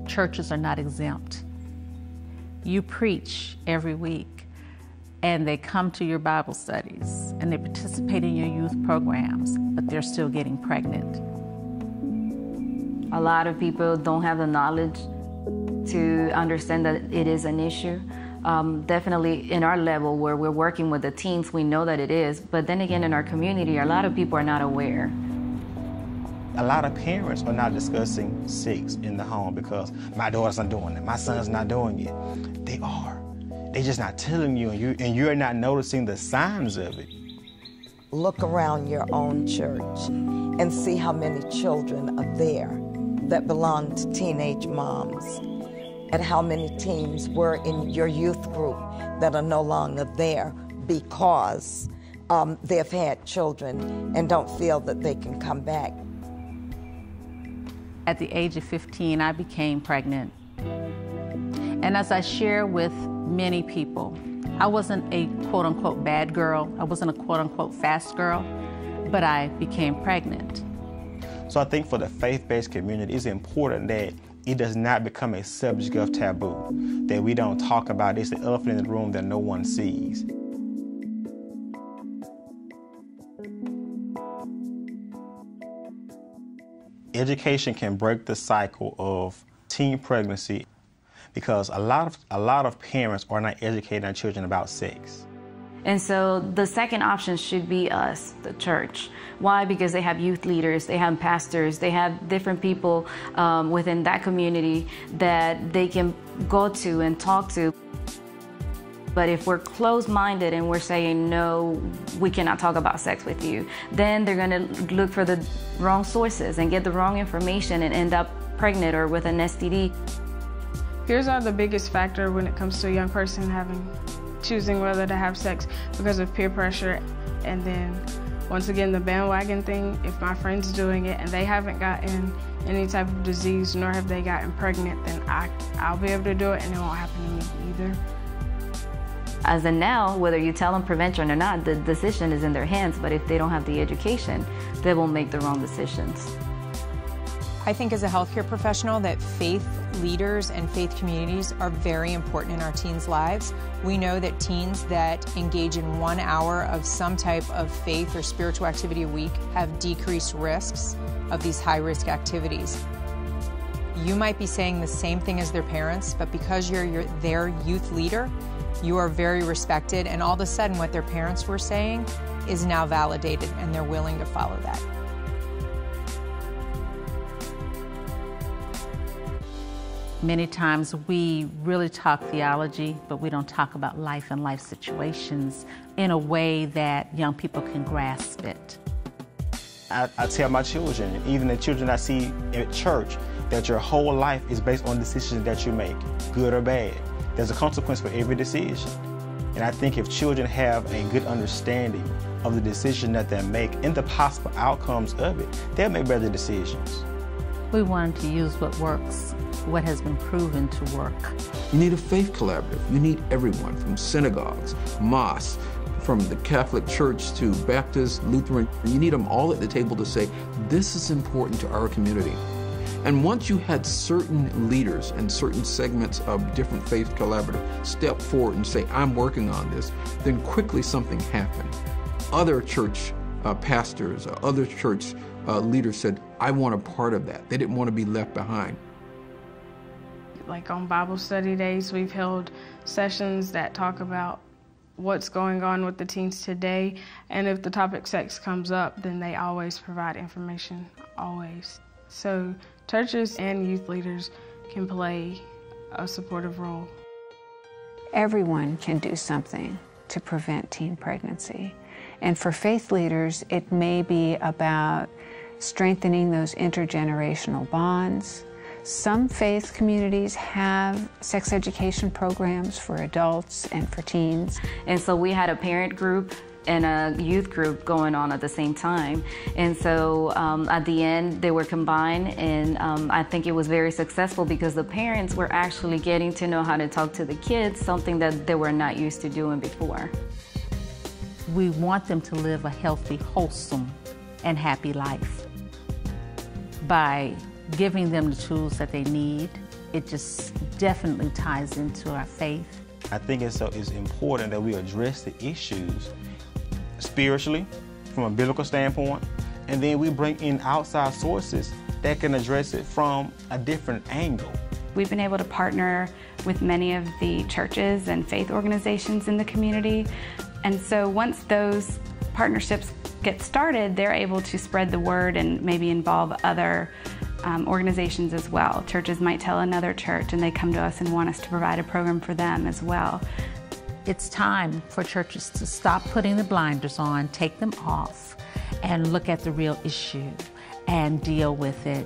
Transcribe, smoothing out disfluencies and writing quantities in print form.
Churches are not exempt. You preach every week, and they come to your Bible studies, and they participate in your youth programs, but they're still getting pregnant. A lot of people don't have the knowledge to understand that it is an issue. Definitely in our level where we're working with the teens, we know that it is, but then again in our community, a lot of people are not aware. A lot of parents are not discussing sex in the home because my daughter's not doing it, my son's not doing it. They are. They're just not telling you, and you're not noticing the signs of it. Look around your own church and see how many children are there that belong to teenage moms, and how many teens were in your youth group that are no longer there because they've had children and don't feel that they can come back. At the age of 15, I became pregnant. And as I share with many people, I wasn't a quote-unquote bad girl. I wasn't a quote-unquote fast girl, but I became pregnant. So I think for the faith-based community, it's important that it does not become a subject of taboo, that we don't talk about it. It's the elephant in the room that no one sees. Education can break the cycle of teen pregnancy because a lot of parents are not educating their children about sex. And so the second option should be us, the church. Why? Because they have youth leaders, they have pastors, they have different people within that community that they can go to and talk to. But if we're closed-minded and we're saying, no, we cannot talk about sex with you, then they're going to look for the wrong sources and get the wrong information and end up pregnant or with an STD. Peers are the biggest factor when it comes to a young person choosing whether to have sex because of peer pressure. And then, once again, the bandwagon thing, if my friend's doing it and they haven't gotten any type of disease, nor have they gotten pregnant, then I'll be able to do it and it won't happen to me either. As of now, whether you tell them prevention or not, the decision is in their hands, but if they don't have the education, they will make the wrong decisions. I think as a healthcare professional that faith leaders and faith communities are very important in our teens' lives. We know that teens that engage in 1 hour of some type of faith or spiritual activity a week have decreased risks of these high-risk activities. You might be saying the same thing as their parents, but because you're their youth leader, you are very respected, and all of a sudden what their parents were saying is now validated and they're willing to follow that. Many times we really talk theology, but we don't talk about life and life situations in a way that young people can grasp it. I tell my children, even the children I see at church, that your whole life is based on decisions that you make, good or bad. There's a consequence for every decision. And I think if children have a good understanding of the decision that they make and the possible outcomes of it, they'll make better decisions. We wanted to use what works, what has been proven to work. You need a faith collaborative. You need everyone from synagogues, mosques, from the Catholic Church to Baptist, Lutheran. You need them all at the table to say, this is important to our community. And once you had certain leaders and certain segments of different faith collaborative step forward and say, I'm working on this, then quickly something happened. Other church pastors, other church leaders said, I want a part of that. They didn't want to be left behind. Like on Bible study days, we've held sessions that talk about what's going on with the teens today, and if the topic sex comes up, then they always provide information, always. So churches and youth leaders can play a supportive role. Everyone can do something to prevent teen pregnancy. And for faith leaders, it may be about strengthening those intergenerational bonds. Some faith communities have sex education programs for adults and for teens. And so we had a parent group and a youth group going on at the same time. And so at the end, they were combined, and I think it was very successful because the parents were actually getting to know how to talk to the kids, something that they were not used to doing before. We want them to live a healthy, wholesome, and happy life. By giving them the tools that they need, it just definitely ties into our faith. I think it's important that we address the issues spiritually, from a biblical standpoint, and then we bring in outside sources that can address it from a different angle. We've been able to partner with many of the churches and faith organizations in the community, and so once those partnerships get started, they're able to spread the word and maybe involve other organizations as well. Churches might tell another church and they come to us and want us to provide a program for them as well. It's time for churches to stop putting the blinders on, take them off, and look at the real issue and deal with it